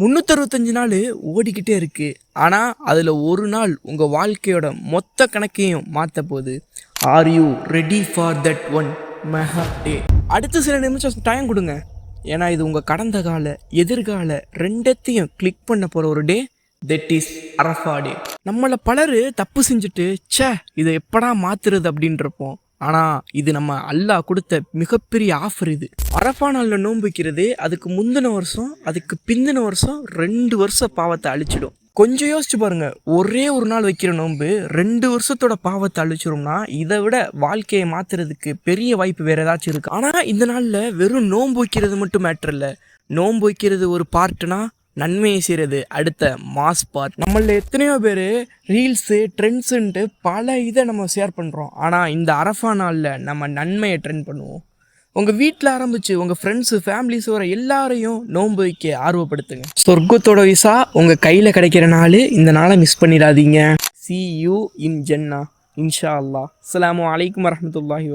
365 நாள் ஓடிக்கிட்டே இருக்கு. ஆனால் அதில் ஒரு நாள் உங்கள் வாழ்க்கையோட மொத்த கணக்கையும் மாற்ற போகுது. Are you ready for that one mega day? அடுத்த சில நிமிஷம் டைம் கொடுங்க. ஏன்னா இது உங்கள் கடந்த கால எதிர்கால ரெண்டத்தையும் கிளிக் பண்ண போகிற ஒரு டே. தட் இஸ் அரஃபா டே. நம்மளை பலர் தப்பு செஞ்சுட்டு இதை எப்படா மாற்றுறது அப்படின்றப்போம். ஆனால் இது நம்ம அல்லாஹ் கொடுத்த மிகப்பெரிய ஆஃபர். இது அரஃபா நாளில் நோன்பு வைக்கிறது அதுக்கு முந்தின வருஷம் அதுக்கு பிந்தின வருஷம் 2 வருஷம் பாவத்தை அழிச்சிடும். கொஞ்சம் யோசிச்சு பாருங்க, ஒரே ஒரு நாள் வைக்கிற நோன்பு 2 வருஷத்தோட பாவத்தை அழிச்சிடும்னா இதை விட வாழ்க்கையை மாத்துறதுக்கு பெரிய வாய்ப்பு வேற ஏதாச்சும் இருக்கு. ஆனால் இந்த நாளில் வெறும் நோன்பு வைக்கிறது மட்டும் மேட்டர் இல்லை. நோன்பு வைக்கிறது ஒரு பார்ட்னா நன்மையை செய்கிறது அடுத்த மாஸ் பார்ட். நம்மள எத்தனையோ பேர் ரீல்ஸு ட்ரெண்ட்ஸுன்ட்டு பல இதை நம்ம ஷேர் பண்ணுறோம். ஆனால் இந்த அரஃபா நாளில் நம்ம நன்மையை ட்ரெண்ட் பண்ணுவோம். உங்கள் வீட்டில் ஆரம்பித்து உங்கள் ஃப்ரெண்ட்ஸு ஃபேமிலிஸ் வர எல்லாரையும் நோன்பு வைக்க ஆர்வப்படுத்துங்க. சொர்க்கத்தோட விசா உங்கள் கையில் கிடைக்கிற நாள். இந்த நாளை மிஸ் பண்ணிடாதீங்க. See you in Jannah இன்ஷா அல்லாஹ். அஸ்ஸலாமு அலைக்கும் வரஹ்மத்துல்லாஹி